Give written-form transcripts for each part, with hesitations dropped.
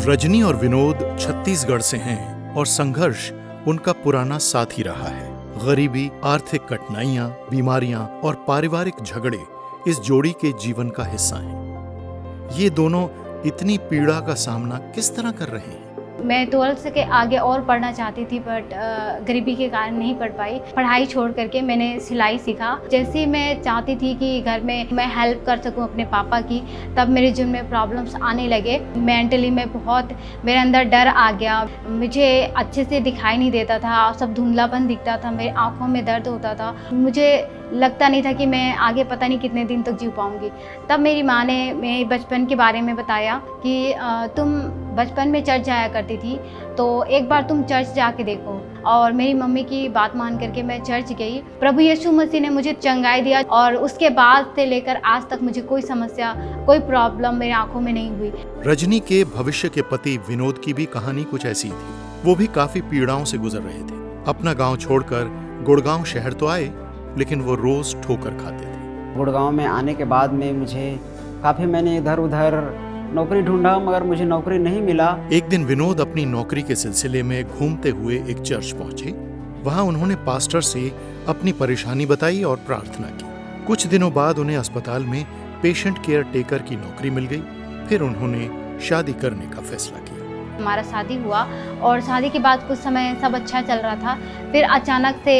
रजनी और विनोद छत्तीसगढ़ से हैं और संघर्ष उनका पुराना साथी रहा है। गरीबी, आर्थिक कठिनाइयां, बीमारियां और पारिवारिक झगड़े इस जोड़ी के जीवन का हिस्सा हैं। ये दोनों इतनी पीड़ा का सामना किस तरह कर रहे हैं? मैं 12th के आगे और पढ़ना चाहती थी, बट गरीबी के कारण नहीं पढ़ पाई। पढ़ाई छोड़ करके मैंने सिलाई सीखा। जैसे मैं चाहती थी कि घर में मैं हेल्प कर सकूं अपने पापा की, तब मेरे जीवन में प्रॉब्लम्स आने लगे। मेंटली मैं बहुत, मेरे अंदर डर आ गया। मुझे अच्छे से दिखाई नहीं देता था, सब धुंधलापन दिखता था, मेरी आँखों में दर्द होता था। मुझे लगता नहीं था कि मैं आगे पता नहीं कितने दिन तक जी पाऊँगी। तब मेरी माँ ने मेरे बचपन के बारे में बताया कि तुम बचपन में चर्च जाया करती थी, तो एक बार तुम चर्च जाके देखो। और मेरी मम्मी की बात मान करके मैं चर्च गई। प्रभु यीशु मसीह ने मुझे चंगाई दिया और उसके बाद से लेकर आज तक मुझे कोई समस्या, कोई प्रॉब्लम मेरी आंखों में नहीं हुई। रजनी के भविष्य के पति विनोद की भी कहानी कुछ ऐसी थी। वो भी काफी पीड़ाओं से गुजर रहे थे। अपना गाँव छोड़कर गुड़गांव शहर तो आए, लेकिन वो रोज ठोकर खाते थे। गुड़गांव में आने के बाद में मुझे मैंने इधर उधर नौकरी ढूंढा, मगर मुझे नौकरी नहीं मिला। एक दिन विनोद अपनी नौकरी के सिलसिले में घूमते हुए एक चर्च पहुंचे। वहां उन्होंने पास्टर से अपनी परेशानी बताई और प्रार्थना की। कुछ दिनों बाद उन्हें अस्पताल में पेशेंट केयर टेकर की नौकरी मिल गई। फिर उन्होंने शादी करने का फैसला किया। हमारा शादी हुआ और शादी के बाद कुछ समय सब अच्छा चल रहा था। फिर अचानक से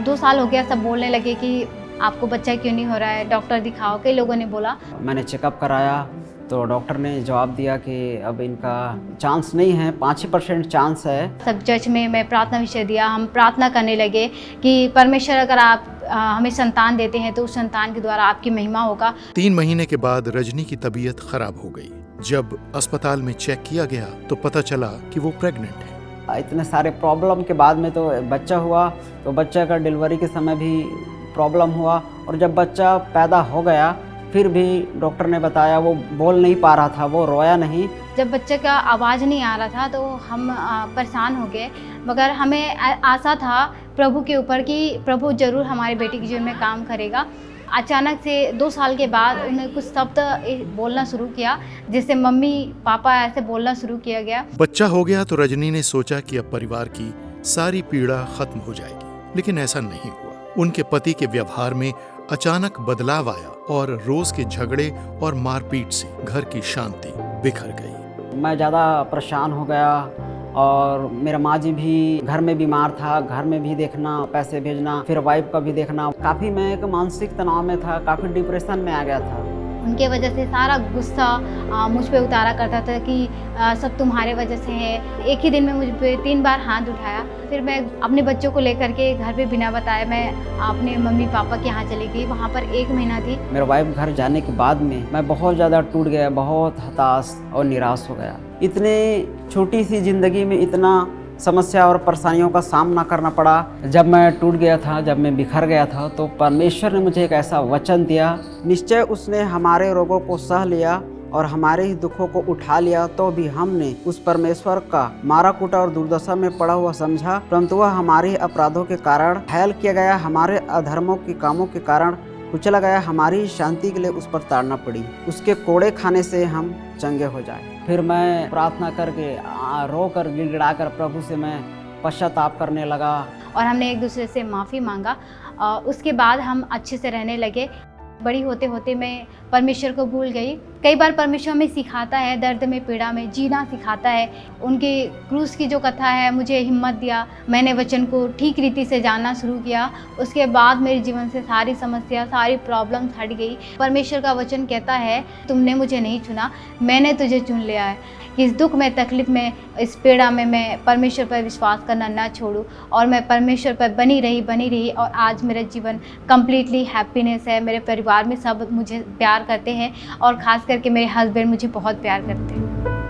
2 साल हो गया, सब बोलने लगे कि आपको बच्चा क्यों नहीं हो रहा है, डॉक्टर दिखाओ। कई लोगों ने बोला। मैंने चेकअप कराया तो डॉक्टर ने जवाब दिया कि अब इनका चांस नहीं है, 5% चांस है। सब चर्च में मैं प्रार्थना विषय दिया। हम प्रार्थना करने लगे कि परमेश्वर अगर आप हमें संतान देते हैं तो उस संतान के द्वारा आपकी महिमा होगा। 3 महीने के बाद रजनी की तबीयत खराब हो गई। जब अस्पताल में चेक किया गया तो पता चला कि वो प्रेग्नेंट है। इतने सारे प्रॉब्लम के बाद में तो बच्चा हुआ, तो बच्चा का डिलीवरी के समय भी प्रॉब्लम हुआ। और जब बच्चा पैदा हो गया, फिर भी डॉक्टर ने बताया, वो बोल नहीं पा रहा था, वो रोया नहीं। जब बच्चे का आवाज़ नहीं आ रहा था तो हम परेशान हो गए, मगर हमें आशा था प्रभु के ऊपर कि प्रभु जरूर हमारे बेटी के जीवन में काम करेगा। अचानक से 2 साल के बाद उन्हें कुछ शब्द बोलना शुरू किया, जिससे मम्मी पापा ऐसे बोलना शुरू किया गया। बच्चा हो गया तो रजनी ने सोचा कि अब परिवार की सारी पीड़ा खत्म हो जाएगी, लेकिन ऐसा नहीं हुआ। उनके पति के व्यवहार में अचानक बदलाव आया और रोज के झगड़े और मारपीट से घर की शांति बिखर गई। मैं ज़्यादा परेशान हो गया और मेरा माँ जी भी घर में बीमार था, घर में भी देखना, पैसे भेजना, फिर वाइफ का भी देखना। काफ़ी मैं एक मानसिक तनाव में था, काफ़ी डिप्रेशन में आ गया था। उनके वजह से सारा गुस्सा मुझ पे उतारा करता था कि सब तुम्हारे वजह से है। एक ही दिन में मुझ पे 3 बार हाथ उठाया। फिर मैं अपने बच्चों को लेकर के घर पे बिना बताए मैं अपने मम्मी पापा के यहाँ चली गई। वहाँ पर 1 महीना थी। मेरा वाइफ घर जाने के बाद में मैं बहुत ज़्यादा टूट गया, बहुत हताश और निराश हो गया। इतने छोटी सी ज़िंदगी में इतना समस्या और परेशानियों का सामना करना पड़ा। जब मैं टूट गया था, जब मैं बिखर गया था, तो परमेश्वर ने मुझे एक ऐसा वचन दिया। निश्चय उसने हमारे रोगों को सह लिया और हमारे ही दुखों को उठा लिया, तो भी हमने उस परमेश्वर का मारा कूटा और दुर्दशा में पड़ा हुआ समझा, परंतु वह हमारे अपराधों के कारण घायल किया गया, हमारे अधर्मों के कामों के कारण कुचला गया, हमारी शांति के लिए उस पर ताड़ना पड़ी, उसके कोड़े खाने से हम चंगे हो जाए। फिर मैं प्रार्थना करके रो कर गिड़गिड़ा कर प्रभु से मैं पश्चाताप करने लगा और हमने एक दूसरे से माफ़ी मांगा। उसके बाद हम अच्छे से रहने लगे। बड़ी होते होते मैं परमेश्वर को भूल गई। कई बार परमेश्वर हमें सिखाता है, दर्द में पीड़ा में जीना सिखाता है। उनके क्रूस की जो कथा है मुझे हिम्मत दिया। मैंने वचन को ठीक रीति से जानना शुरू किया। उसके बाद मेरे जीवन से सारी समस्या, सारी प्रॉब्लम्स हट गई। परमेश्वर का वचन कहता है, तुमने मुझे नहीं चुना, मैंने तुझे चुन लिया है। इस दुख में, तकलीफ में, इस पीड़ा में मैं परमेश्वर पर विश्वास करना ना छोड़ूं। और मैं परमेश्वर पर बनी रही और आज मेरा जीवन कम्प्लीटली हैप्पीनेस है। मेरे परिवार में सब मुझे प्यार करते हैं और ख़ास करके मेरे हस्बैंड मुझे बहुत प्यार करते हैं।